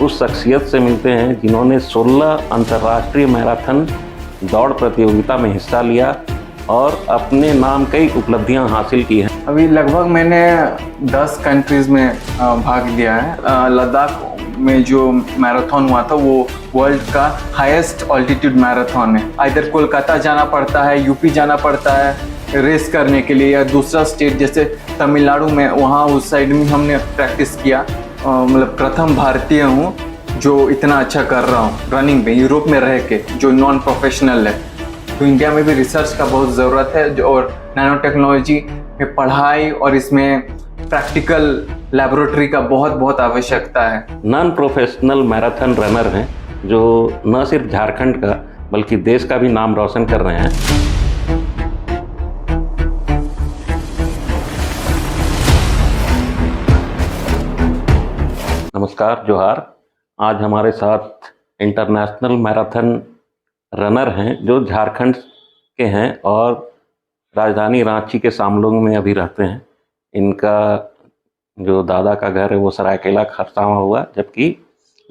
उस शख्सियत से मिलते हैं जिन्होंने 16 अंतर्राष्ट्रीय मैराथन दौड़ प्रतियोगिता में हिस्सा लिया और अपने नाम कई उपलब्धियां हासिल की हैं। अभी लगभग मैंने 10 कंट्रीज़ में भाग लिया है। लद्दाख में जो मैराथन हुआ था वो वर्ल्ड का हाईएस्ट ऑल्टीट्यूड मैराथन है। इधर कोलकाता जाना पड़ता है, यूपी जाना पड़ता है रेस करने के लिए, या दूसरा स्टेट जैसे तमिलनाडु में, वहाँ उस साइड में हमने प्रैक्टिस किया। मतलब प्रथम भारतीय हूँ जो इतना अच्छा कर रहा हूँ रनिंग में, यूरोप में रह के, जो नॉन प्रोफेशनल है। तो इंडिया में भी रिसर्च का बहुत ज़रूरत है और नैनो टेक्नोलॉजी में पढ़ाई और इसमें प्रैक्टिकल लेबोरेटरी का बहुत आवश्यकता है। नॉन प्रोफेशनल मैराथन रनर हैं जो न सिर्फ झारखंड का बल्कि देश का भी नाम रोशन कर रहे हैं। नमस्कार, जोहार। आज हमारे साथ इंटरनेशनल मैराथन रनर हैं जो झारखंड के हैं और राजधानी रांची के सामलोंग में अभी रहते हैं। इनका जो दादा का घर है वो सरायकेला खरसावां हुआ, जबकि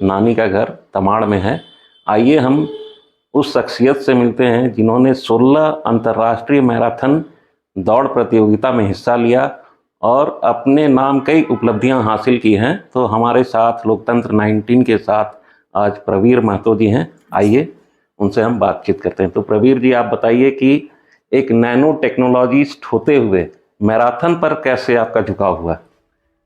नानी का घर तमाड़ में है। आइए हम उस शख्सियत से मिलते हैं जिन्होंने 16 अंतर्राष्ट्रीय मैराथन दौड़ प्रतियोगिता में हिस्सा लिया और अपने नाम कई उपलब्धियां हासिल की हैं। तो हमारे साथ लोकतंत्र 19 के साथ आज प्रवीर महतो जी हैं। आइए उनसे हम बातचीत करते हैं। तो प्रवीर जी, आप बताइए कि एक नैनो टेक्नोलॉजिस्ट होते हुए मैराथन पर कैसे आपका झुकाव हुआ?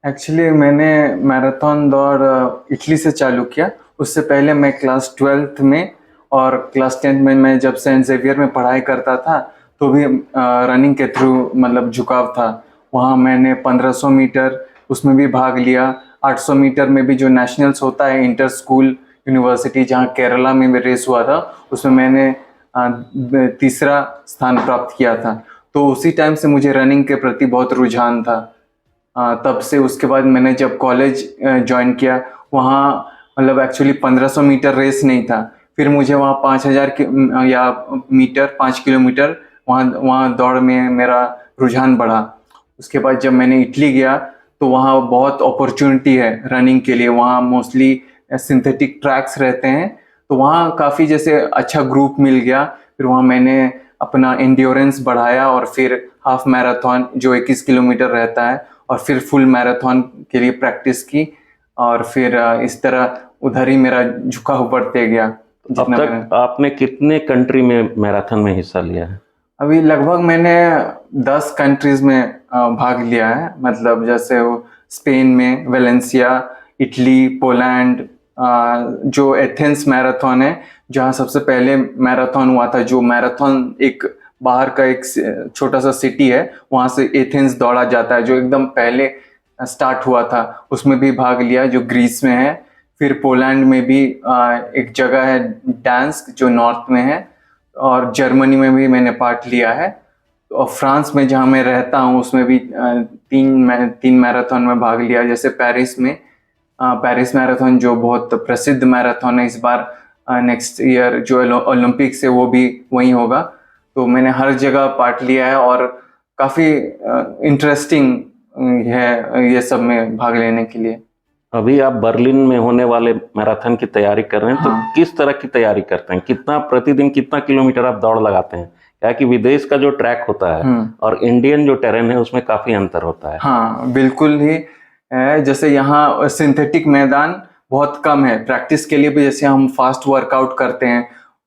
एक्चुअली मैंने मैराथन दौड़ इटली से चालू किया। उससे पहले मैं क्लास 12th में और क्लास 10th में मैं जब सेंट जेवियर में पढ़ाई करता था तो भी रनिंग के थ्रू मतलब झुकाव था। वहाँ मैंने 1500 मीटर उसमें भी भाग लिया। 800 मीटर में भी जो नेशनल्स होता है इंटर स्कूल यूनिवर्सिटी, जहाँ केरला में रेस हुआ था, उसमें मैंने तीसरा स्थान प्राप्त किया था। तो उसी टाइम से मुझे रनिंग के प्रति बहुत रुझान था। तब से उसके बाद मैंने जब कॉलेज ज्वाइन किया, वहाँ मतलब एक्चुअली 1500 मीटर रेस नहीं था। फिर मुझे वहाँ 5000 या मीटर 5 किलोमीटर वहाँ दौड़ में मेरा रुझान बढ़ा। उसके बाद जब मैंने इटली गया तो वहाँ बहुत अपॉर्चुनिटी है रनिंग के लिए। वहाँ मोस्टली सिंथेटिक ट्रैक्स रहते हैं, तो वहाँ काफ़ी जैसे अच्छा ग्रुप मिल गया। फिर वहाँ मैंने अपना एंड्योरेंस बढ़ाया और फिर हाफ मैराथन जो 21 किलोमीटर रहता है, और फिर फुल मैराथन के लिए प्रैक्टिस की, और फिर इस तरह उधर ही मेरा झुकाव बढ़ते गया। अब तक आपने कितने कंट्री में मैराथन में हिस्सा लिया है? अभी लगभग मैंने 10 कंट्रीज में भाग लिया है। मतलब जैसे वो स्पेन में वेलेंसिया, इटली, पोलैंड, जो एथेंस मैराथन है जहाँ सबसे पहले मैराथन हुआ था। जो मैराथन एक बाहर का एक छोटा सा सिटी है, वहाँ से एथेंस दौड़ा जाता है, जो एकदम पहले स्टार्ट हुआ था, उसमें भी भाग लिया जो ग्रीस में है। फिर पोलैंड में भी एक जगह है डांस्क जो नॉर्थ में है, और जर्मनी में भी मैंने पार्ट लिया है। और फ्रांस में जहाँ मैं रहता हूँ उसमें भी तीन मैराथन में भाग लिया। जैसे पेरिस में पेरिस मैराथन जो बहुत प्रसिद्ध मैराथन है, इस बार नेक्स्ट ईयर जो ओलंपिक्स है वो भी वहीं होगा। तो मैंने हर जगह पार्ट लिया है और काफ़ी इंटरेस्टिंग है ये सब में भाग लेने के लिए। अभी आप बर्लिन में होने वाले मैराथन की तैयारी कर रहे हैं। हाँ। तो किस तरह की तैयारी करते हैं? कितना प्रतिदिन कितना किलोमीटर आप दौड़ लगाते हैं? क्या कि विदेश का जो ट्रैक होता है और इंडियन जो टेरेन है उसमें काफ़ी अंतर होता है। हाँ, बिल्कुल ही है। जैसे यहाँ सिंथेटिक मैदान बहुत कम है प्रैक्टिस के लिए भी। जैसे हम फास्ट वर्कआउट करते हैं,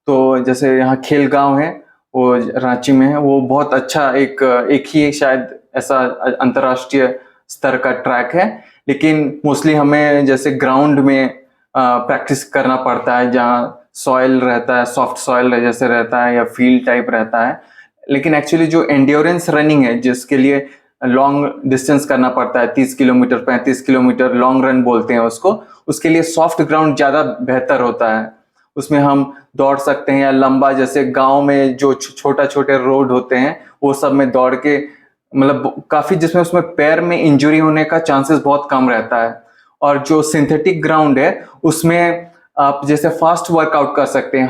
तो जैसे यहाँ खेल गांव है वो रांची में है, वो बहुत अच्छा एक ही शायद ऐसा अंतर्राष्ट्रीय स्तर का ट्रैक है। लेकिन मोस्टली हमें जैसे ग्राउंड में प्रैक्टिस करना पड़ता है, जहाँ सॉइल रहता है, सॉफ्ट सॉइल जैसे रहता है या फील्ड टाइप रहता है। लेकिन एक्चुअली जो एंड्योरेंस रनिंग है जिसके लिए लॉन्ग डिस्टेंस करना पड़ता है, 30 किलोमीटर 35 किलोमीटर लॉन्ग रन बोलते हैं उसको, उसके लिए सॉफ्ट ग्राउंड ज़्यादा बेहतर होता है। उसमें हम दौड़ सकते हैं, या लंबा जैसे गांव में जो छोटा छोटे रोड होते हैं वो सब में दौड़ के मतलब काफ़ी, जिसमें उसमें पैर में इंजरी होने का चांसेस बहुत कम रहता है। और जो सिंथेटिक ग्राउंड है उसमें आप जैसे फास्ट वर्कआउट कर सकते हैं।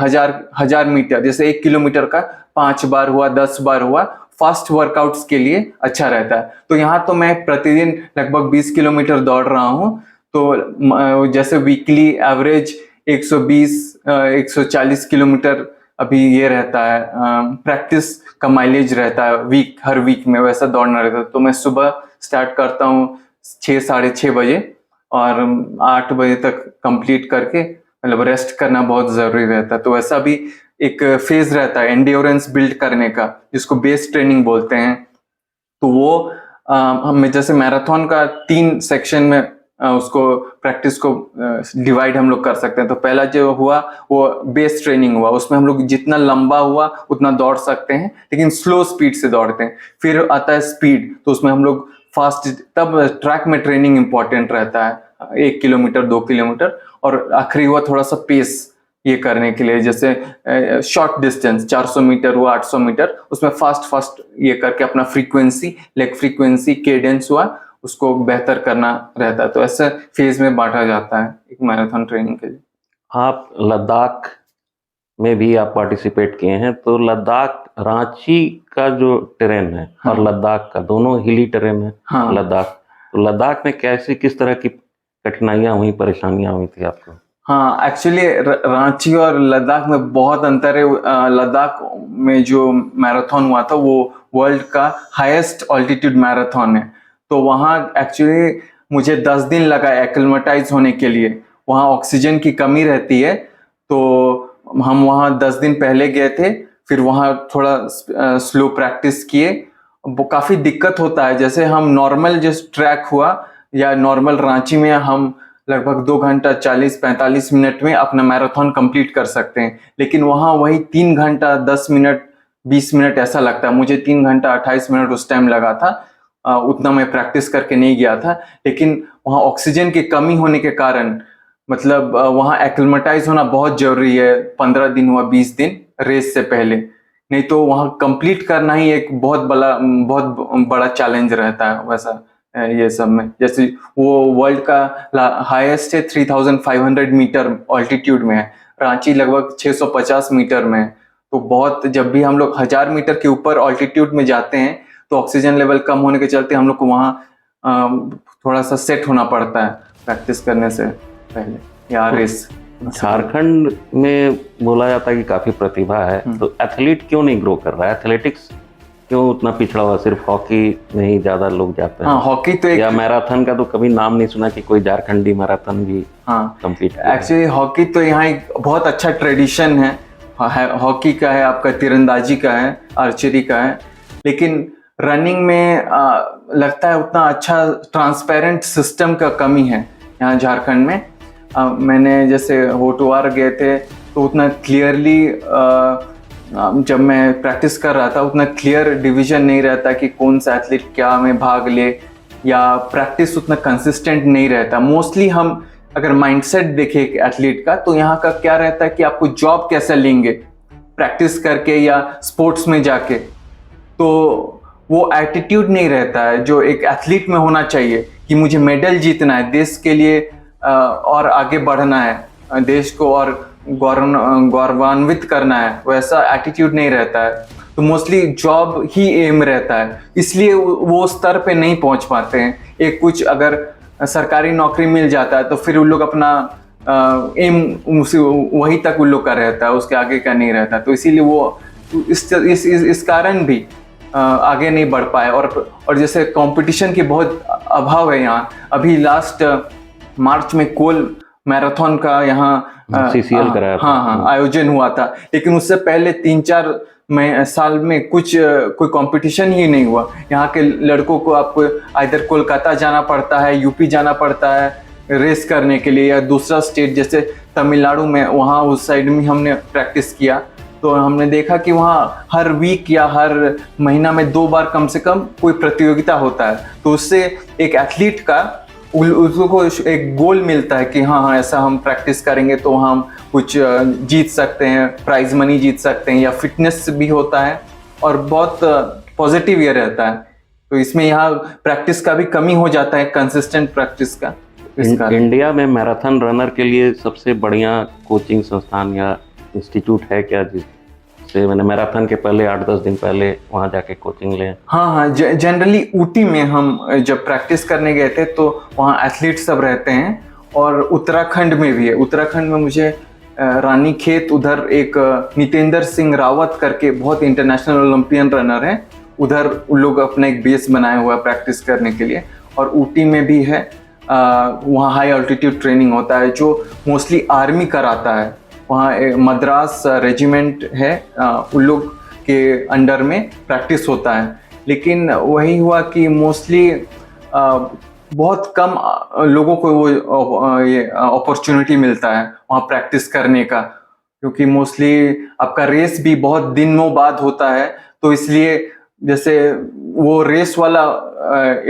हजार मीटर जैसे 1 किलोमीटर का 5 बार हुआ, 10 बार हुआ, फास्ट वर्कआउट्स के लिए अच्छा रहता है। तो यहाँ तो मैं प्रतिदिन लगभग 20 किलोमीटर दौड़ रहा हूँ। तो जैसे वीकली एवरेज 140 किलोमीटर अभी ये रहता है, प्रैक्टिस का माइलेज रहता है हर वीक में वैसा दौड़ना रहता है। तो मैं सुबह स्टार्ट करता हूँ 6-6:30 बजे और 8 बजे तक कंप्लीट करके, मतलब रेस्ट करना बहुत ज़रूरी रहता है। तो वैसा भी एक फेज रहता है एंड्योरेंस बिल्ड करने का, जिसको बेस ट्रेनिंग बोलते हैं। तो वो हम जैसे मैराथन का 3 सेक्शन में उसको प्रैक्टिस को डिवाइड हम लोग कर सकते हैं। तो पहला जो हुआ वो बेस ट्रेनिंग हुआ, उसमें हम लोग जितना लंबा हुआ उतना दौड़ सकते हैं, लेकिन स्लो स्पीड से दौड़ते हैं। फिर आता है स्पीड, तो उसमें हम लोग फास्ट, तब ट्रैक में ट्रेनिंग इंपॉर्टेंट रहता है, 1 किलोमीटर 2 किलोमीटर। और आखिरी हुआ थोड़ा सा पेस ये करने के लिए, जैसे शॉर्ट डिस्टेंस 400 मीटर हुआ, 800 मीटर, उसमें फास्ट ये करके अपना फ्रीक्वेंसी, लेग फ्रीक्वेंसी, केडेंस हुआ, उसको बेहतर करना रहता है। तो ऐसे फेज में बांटा जाता है एक मैराथन ट्रेनिंग के लिए। आप लद्दाख में भी आप पार्टिसिपेट किए हैं, तो लद्दाख, रांची का जो टेरेन है और लद्दाख का, दोनों हिली टेरेन है। हाँ। लद्दाख, तो लद्दाख में कैसे, किस तरह की कठिनाइयां हुई, परेशानियां हुई थी आपको? हाँ, एक्चुअली रांची और लद्दाख में बहुत अंतर है। लद्दाख में जो मैराथन हुआ था वो वर्ल्ड का हाईएस्ट ऑल्टीट्यूड मैराथन है। तो वहाँ एक्चुअली मुझे 10 दिन लगा एक्लिमेटाइज होने के लिए। वहाँ ऑक्सीजन की कमी रहती है, तो हम वहाँ 10 दिन पहले गए थे। फिर वहाँ थोड़ा स्लो प्रैक्टिस किए। वो काफ़ी दिक्कत होता है, जैसे हम नॉर्मल जो ट्रैक हुआ या नॉर्मल रांची में हम लगभग 2 घंटा 40-45 मिनट में अपना मैराथन कंप्लीट कर सकते हैं, लेकिन वहाँ वही 3 घंटा 10 मिनट 20 मिनट ऐसा लगता है। मुझे 3 घंटा 28 मिनट उस टाइम लगा था। उतना मैं प्रैक्टिस करके नहीं गया था, लेकिन वहाँ ऑक्सीजन की कमी होने के कारण, मतलब वहाँ एक्लिमेटाइज होना बहुत जरूरी है। 15 दिन हुआ 20 दिन रेस से पहले, नहीं तो वहाँ कंप्लीट करना ही एक बहुत बड़ा चैलेंज रहता है वैसा ये सब में। जैसे वो वर्ल्ड का हाईएस्ट है 3500 मीटर ऑल्टीट्यूड में है, रांची लगभग 650 मीटर में है। तो बहुत, जब भी हम लोग 1000 मीटर के ऊपर ऑल्टीट्यूड में जाते हैं तो ऑक्सीजन लेवल कम होने के चलते हम लोग को वहाँ थोड़ा सा सेट होना पड़ता है प्रैक्टिस करने से पहले या रेस। झारखंड में बोला जाता है कि काफी प्रतिभा है, तो एथलीट क्यों नहीं ग्रो कर रहा है? एथलेटिक्स क्यों उतना पिछड़ा हुआ? सिर्फ हॉकी में ही ज्यादा लोग जाते हैं। हाँ, हॉकी तो या मैराथन का तो कभी नाम नहीं सुना कि कोई झारखंडी मैराथन भी कंप्लीट। एक्चुअली हॉकी तो यहाँ एक बहुत अच्छा ट्रेडिशन है। हॉकी का है, आपका तीरंदाजी का है, आर्चरी का है, लेकिन रनिंग में लगता है उतना अच्छा ट्रांसपेरेंट सिस्टम का कमी है यहाँ झारखंड में। मैंने जैसे होटवार गए थे तो उतना क्लियरली, जब मैं प्रैक्टिस कर रहा था उतना क्लियर डिवीजन नहीं रहता कि कौन सा एथलीट क्या में भाग ले, या प्रैक्टिस उतना कंसिस्टेंट नहीं रहता। मोस्टली हम अगर माइंडसेट देखें एथलीट का, तो यहाँ का क्या रहता है कि आपको जॉब कैसे लेंगे प्रैक्टिस करके या स्पोर्ट्स में जाके, तो वो एटीट्यूड नहीं रहता है जो एक एथलीट में होना चाहिए कि मुझे मेडल जीतना है देश के लिए, और आगे बढ़ना है देश को और गौरवान्वित करना है, वैसा एटीट्यूड नहीं रहता है। तो मोस्टली जॉब ही एम रहता है, इसलिए वो स्तर पे नहीं पहुंच पाते हैं। एक कुछ अगर सरकारी नौकरी मिल जाता है तो फिर उन लोग अपना एम वही तक उन लोग का रहता है, उसके आगे का नहीं रहता। तो इसीलिए वो इस कारण भी आगे नहीं बढ़ पाए। और जैसे कंपटीशन की बहुत अभाव है यहाँ। अभी लास्ट मार्च में कोल मैराथन का यहाँ CCL कराया था। हाँ, आयोजन हुआ था, लेकिन उससे पहले 3-4 साल में कोई कंपटीशन ही नहीं हुआ। यहाँ के लड़कों को आपको इधर कोलकाता जाना पड़ता है, यूपी जाना पड़ता है रेस करने के लिए, या दूसरा स्टेट जैसे तमिलनाडु में, वहाँ उस साइड में हमने प्रैक्टिस किया। तो हमने देखा कि वहाँ हर वीक या हर महीना में 2 बार कम से कम कोई प्रतियोगिता होता है। तो उससे एक एथलीट का उसको एक गोल मिलता है कि हाँ ऐसा हम प्रैक्टिस करेंगे तो हम कुछ जीत सकते हैं, प्राइज मनी जीत सकते हैं, या फिटनेस भी होता है और बहुत पॉजिटिव ये रहता है। तो इसमें यहाँ प्रैक्टिस का भी कमी हो जाता है, कंसिस्टेंट प्रैक्टिस का। इंडिया में मैराथन रनर के लिए सबसे बढ़िया कोचिंग संस्थान या इंस्टीट्यूट है क्या, जिससे जैसे मैंने मैराथन के पहले 8-10 दिन पहले वहाँ जाके कोचिंग लें? हाँ हाँ, जनरली ऊटी में हम जब प्रैक्टिस करने गए थे तो वहाँ एथलीट सब रहते हैं, और उत्तराखंड में भी है। उत्तराखंड में मुझे रानीखेत उधर एक नितेंद्र सिंह रावत करके बहुत इंटरनेशनल ओलंपियन रनर है, उधर उन लोग अपना एक बेस बनाया हुआ है प्रैक्टिस करने के लिए। और ऊटी में भी है, वहाँ हाई अल्टीट्यूड ट्रेनिंग होता है जो मोस्टली आर्मी कराता है। वहाँ मद्रास रेजिमेंट है, उन लोग के अंडर में प्रैक्टिस होता है। लेकिन वही हुआ कि मोस्टली बहुत कम लोगों को वो ये अपॉर्चुनिटी मिलता है वहाँ प्रैक्टिस करने का, क्योंकि मोस्टली आपका रेस भी बहुत दिनों बाद होता है। तो इसलिए जैसे वो रेस वाला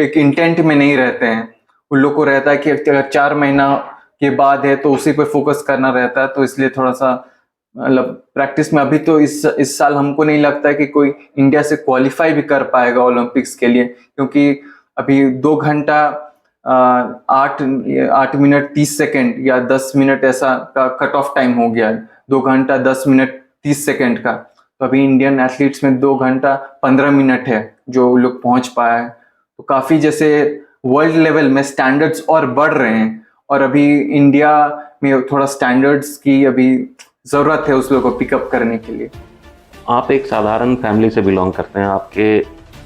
एक इंटेंट में नहीं रहते हैं, उन लोग को रहता है कि अगर 4 महीना के बाद है तो उसी पे फोकस करना रहता है। तो इसलिए थोड़ा सा मतलब प्रैक्टिस में अभी तो इस साल हमको नहीं लगता है कि कोई इंडिया से क्वालिफाई भी कर पाएगा ओलंपिक्स के लिए, क्योंकि अभी 2 घंटा 8 मिनट 30 सेकेंड या 10 मिनट ऐसा का कट ऑफ टाइम हो गया है, 2 घंटा 10 मिनट 30 सेकेंड का। तो अभी इंडियन एथलीट्स में 2 घंटा 15 मिनट है जो लोग पहुंच पाए हैं। तो काफ़ी जैसे वर्ल्ड लेवल में स्टैंडर्ड्स और बढ़ रहे हैं, और अभी इंडिया में थोड़ा स्टैंडर्ड्स की अभी ज़रूरत है उस लोगों को पिकअप करने के लिए। आप एक साधारण फैमिली से बिलोंग करते हैं, आपके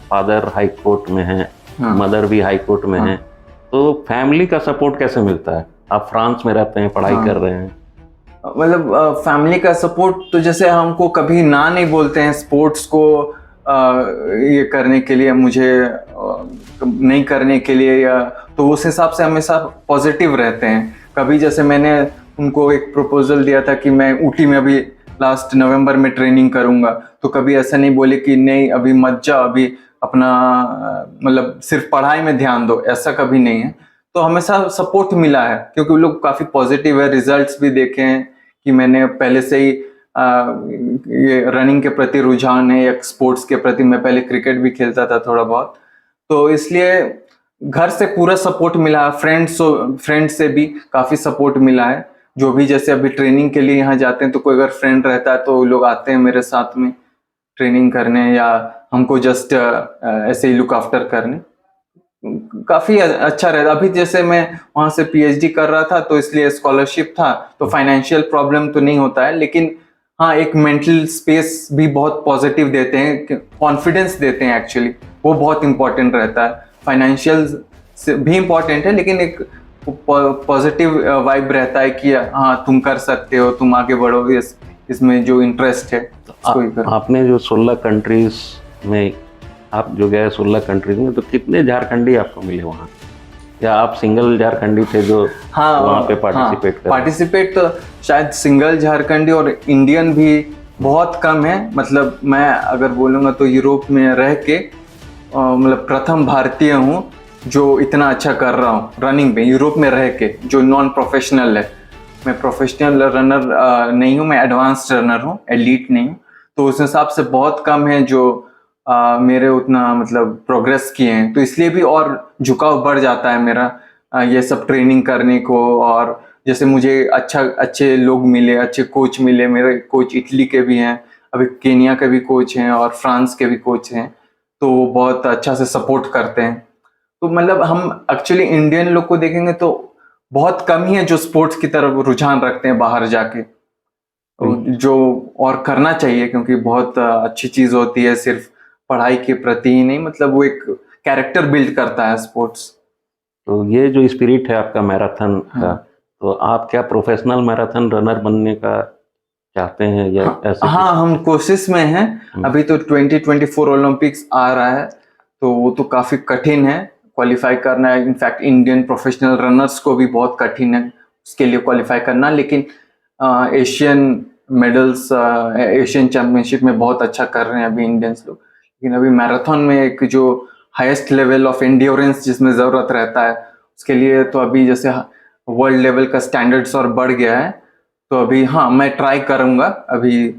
फादर हाई कोर्ट में हैं, हाँ। मदर भी हाई कोर्ट में हैं, तो फैमिली का सपोर्ट कैसे मिलता है? आप फ्रांस में रहते हैं, पढ़ाई कर रहे हैं। मतलब फैमिली का सपोर्ट तो जैसे हमको कभी ना नहीं बोलते हैं स्पोर्ट्स को ये करने के लिए, मुझे नहीं करने के लिए, या तो उस हिसाब से हमेशा पॉजिटिव रहते हैं। कभी जैसे मैंने उनको एक प्रपोजल दिया था कि मैं ऊटी में अभी लास्ट नवंबर में ट्रेनिंग करूंगा, तो कभी ऐसा नहीं बोले कि नहीं अभी मत जाओ, अभी अपना मतलब सिर्फ पढ़ाई में ध्यान दो, ऐसा कभी नहीं है। तो हमेशा सपोर्ट मिला है, क्योंकि वो लोग काफ़ी पॉजिटिव है। रिजल्ट्स भी देखे हैं कि मैंने पहले से ही ये रनिंग के प्रति रुझान है, या स्पोर्ट्स के प्रति। मैं पहले क्रिकेट भी खेलता था थोड़ा बहुत, तो इसलिए घर से पूरा सपोर्ट मिला है। फ्रेंड्स से भी काफ़ी सपोर्ट मिला है। जो भी जैसे अभी ट्रेनिंग के लिए यहाँ जाते हैं तो कोई अगर फ्रेंड रहता है तो लोग आते हैं मेरे साथ में ट्रेनिंग करने, या हमको जस्ट ऐसे ही लुक आफ्टर करने। काफ़ी अच्छा रहता। अभी जैसे मैं वहाँ से पीएचडी कर रहा था तो इसलिए स्कॉलरशिप था, तो फाइनेंशियल प्रॉब्लम तो नहीं होता है, लेकिन हाँ एक मेंटल स्पेस भी बहुत पॉजिटिव देते हैं, कॉन्फिडेंस देते हैं एक्चुअली, वो बहुत इंपॉर्टेंट रहता है। फाइनेंशियल भी इम्पॉर्टेंट है, लेकिन एक पॉजिटिव वाइब रहता है कि हाँ तुम कर सकते हो, तुम आगे बढ़ो, इसमें जो इंटरेस्ट है उसको ही करो। आपने जो 16 कंट्रीज में आप जो गए, 16 कंट्रीज में, तो कितने झारखंडी आपको मिले वहाँ, या आप सिंगल झारखंडी थे जो वहाँ पे पार्टिसिपेट कर? पार्टिसिपेट तो शायद सिंगल झारखंडी और इंडियन भी बहुत कम है। मतलब मैं अगर बोलूँगा तो यूरोप में रह के मतलब प्रथम भारतीय हूँ जो इतना अच्छा कर रहा हूँ रनिंग में, यूरोप में रह के, जो नॉन प्रोफेशनल है। मैं प्रोफेशनल रनर नहीं हूँ, मैं एडवांस्ड रनर हूँ, एलीट नहीं हूँ। तो उस हिसाब से बहुत कम है जो मेरे उतना मतलब प्रोग्रेस किए हैं। तो इसलिए भी और झुकाव बढ़ जाता है मेरा ये सब ट्रेनिंग करने को। और जैसे मुझे अच्छे लोग मिले, अच्छे कोच मिले। मेरे कोच इटली के भी हैं, अभी केनिया के भी कोच हैं, और फ्रांस के भी कोच हैं, तो वो बहुत अच्छा से सपोर्ट करते हैं। तो मतलब हम एक्चुअली इंडियन लोग को देखेंगे तो बहुत कम ही है जो स्पोर्ट्स की तरफ रुझान रखते हैं बाहर जाके, जो और करना चाहिए, क्योंकि बहुत अच्छी चीज़ होती है। सिर्फ पढ़ाई के प्रति ही नहीं, मतलब वो एक कैरेक्टर बिल्ड करता है स्पोर्ट्स। तो ये जो स्पिरिट है आपका मैराथन का, तो आप क्या प्रोफेशनल मैराथन रनर बनने का चाहते हैं, या ऐसे? हाँ, हम कोशिश में हैं। अभी तो 2024 ओलंपिक्स आ रहा है, तो वो तो काफ़ी कठिन है क्वालिफाई करना है। इनफैक्ट इंडियन प्रोफेशनल रनर्स को भी बहुत कठिन है उसके लिए क्वालिफाई करना। लेकिन एशियन मेडल्स, एशियन चैम्पियनशिप में बहुत अच्छा कर रहे हैं अभी इंडियंस लोग। लेकिन अभी मैराथन में एक जो हाईएस्ट लेवल ऑफ एंड्योरेंस जिसमें ज़रूरत रहता है, उसके लिए तो अभी जैसे वर्ल्ड लेवल का स्टैंडर्ड्स और बढ़ गया है। तो अभी हाँ मैं ट्राई करूँगा। अभी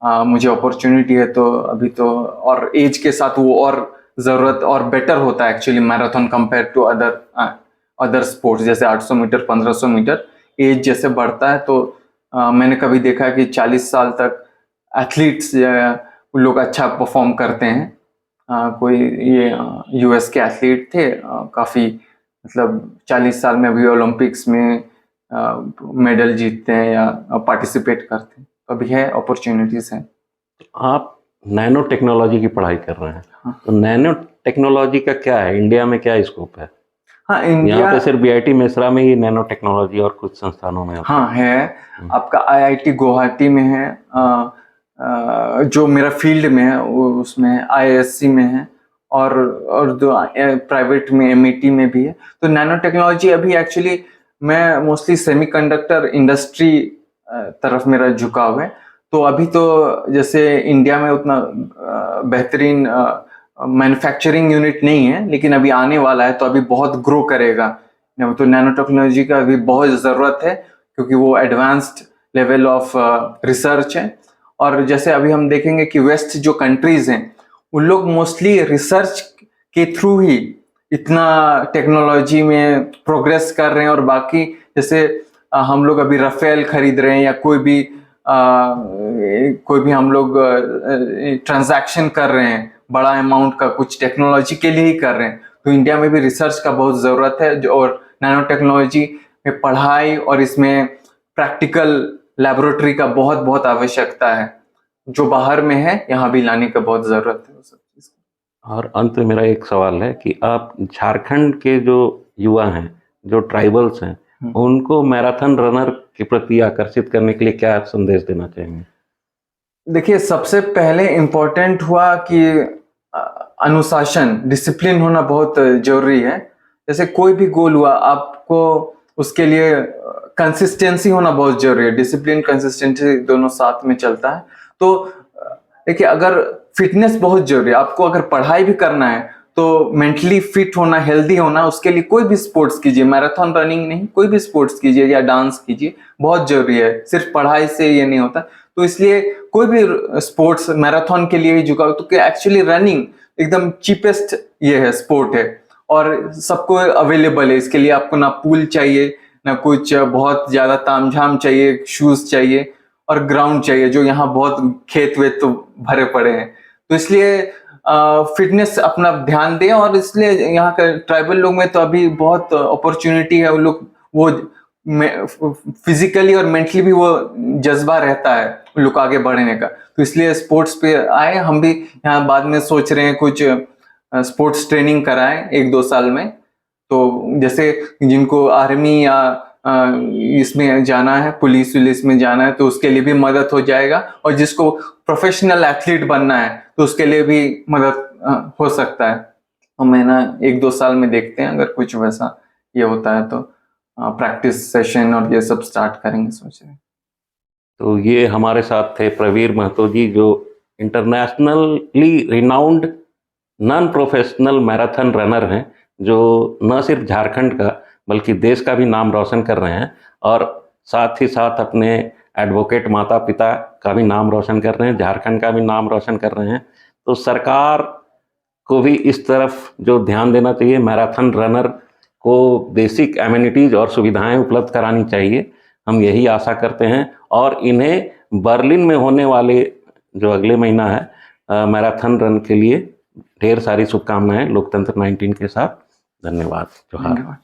मुझे अपॉर्चुनिटी है तो अभी तो, और एज के साथ वो और ज़रूरत और बेटर होता है actually marathon compare to other sports, जैसे 800 मीटर 1500 मीटर। एज जैसे बढ़ता है तो मैंने कभी देखा है कि 40 साल तक एथलीट्स वो लोग अच्छा परफॉर्म करते हैं। कोई ये यूएस के एथलीट थे, काफ़ी मतलब 40 साल में अभी ओलंपिक्स में मेडल जीतते हैं या पार्टिसिपेट करते हैं। तो अभी है, अपॉर्चुनिटीज़ हैं। आप नैनो टेक्नोलॉजी की पढ़ाई कर रहे हैं, हाँ। तो नैनो टेक्नोलॉजी का क्या है, इंडिया में क्या स्कोप है? हाँ, यहाँ इंडिया पे सिर्फ बीआईटी मेसरा में ही नैनो टेक्नोलॉजी और कुछ संस्थानों में होता हाँ है। आपका आईआईटी गुवाहाटी में है, जो मेरा फील्ड में है उसमें आईआईएससी में है, और दो प्राइवेट में एमआईटी में भी है। तो नैनो टेक्नोलॉजी अभी एक्चुअली मैं मोस्टली सेमीकंडक्टर इंडस्ट्री तरफ मेरा झुकाव है। तो अभी तो जैसे इंडिया में उतना बेहतरीन मैन्युफैक्चरिंग यूनिट नहीं है, लेकिन अभी आने वाला है, तो अभी बहुत ग्रो करेगा। तो नैनो टेक्नोलॉजी का अभी बहुत ज़रूरत है, क्योंकि वो एडवांस्ड लेवल ऑफ रिसर्च है। और जैसे अभी हम देखेंगे कि वेस्ट जो कंट्रीज हैं, उन लोग मोस्टली रिसर्च के थ्रू ही इतना टेक्नोलॉजी में प्रोग्रेस कर रहे हैं। और बाकी जैसे हम लोग अभी राफेल खरीद रहे हैं, या कोई भी हम लोग ट्रांजैक्शन कर रहे हैं बड़ा अमाउंट का, कुछ टेक्नोलॉजी के लिए ही कर रहे हैं। तो इंडिया में भी रिसर्च का बहुत ज़रूरत है, और नैनो टेक्नोलॉजी में पढ़ाई और इसमें प्रैक्टिकल लैबोरेटरी का बहुत बहुत आवश्यकता है, जो बाहर में है यहाँ भी लाने का बहुत ज़रूरत है वो सब चीज़। और अंत में मेरा एक सवाल है कि आप झारखंड के जो युवा हैं, जो ट्राइबल्स हैं, उनको मैराथन रनर के प्रति आकर्षित करने के लिए क्या संदेश देना चाहेंगे? देखिए, सबसे पहले इम्पोर्टेंट हुआ कि अनुशासन, डिसिप्लिन होना बहुत जरूरी है। जैसे कोई भी गोल हुआ, आपको उसके लिए कंसिस्टेंसी होना बहुत जरूरी है। डिसिप्लिन कंसिस्टेंसी दोनों साथ में चलता है। तो देखिए, अगर फिटनेस बहुत जरूरी है, आपको अगर पढ़ाई भी करना है तो मेंटली फिट होना, हेल्दी होना, उसके लिए कोई भी स्पोर्ट्स कीजिए, मैराथन रनिंग नहीं, कोई भी स्पोर्ट्स कीजिए या डांस कीजिए, बहुत जरूरी है। सिर्फ पढ़ाई से ये नहीं होता। तो इसलिए कोई भी स्पोर्ट्स मैराथन के लिए ही झुकाओ, तो एक्चुअली रनिंग एकदम चीपेस्ट ये है, स्पोर्ट है, और सबको अवेलेबल है। इसके लिए आपको ना पूल चाहिए, ना कुछ बहुत ज्यादा तामझाम चाहिए, शूज चाहिए और ग्राउंड चाहिए, जो यहाँ बहुत खेत वेत तो भरे पड़े हैं। तो इसलिए फिटनेस अपना ध्यान दें। और इसलिए यहाँ के ट्राइबल लोग में तो अभी बहुत अपॉर्चुनिटी है। उन लोग वो फिजिकली और मेंटली भी वो जज्बा रहता है उन लोग आगे बढ़ने का। तो इसलिए स्पोर्ट्स पे आए। हम भी यहाँ बाद में सोच रहे हैं कुछ स्पोर्ट्स ट्रेनिंग कराएं 1-2 साल में। तो जैसे जिनको आर्मी या इसमें जाना है, पुलिस वुलिस में जाना है, तो उसके लिए भी मदद हो जाएगा। और जिसको प्रोफेशनल एथलीट बनना है, तो उसके लिए भी मदद हो सकता है। तो मैं ना 1-2 साल में देखते हैं, अगर कुछ वैसा ये होता है तो प्रैक्टिस सेशन और ये सब स्टार्ट करेंगे, सोच रहे हैं। तो ये हमारे साथ थे प्रवीर महतो जी, जो internationally renowned non professional marathon runner हैं, जो न सिर्फ झारखंड का बल्कि देश का भी नाम रोशन कर रहे हैं, और साथ ही साथ अपने एडवोकेट माता पिता का भी नाम रोशन कर रहे हैं, झारखंड का भी नाम रोशन कर रहे हैं। तो सरकार को भी इस तरफ जो ध्यान देना चाहिए, मैराथन रनर को बेसिक एमिनिटीज़ और सुविधाएं उपलब्ध करानी चाहिए, हम यही आशा करते हैं। और इन्हें बर्लिन में होने वाले जो अगले महीना है मैराथन रन के लिए ढेर सारी शुभकामनाएं लोकतंत्र 19 के साथ। धन्यवाद। जोहार।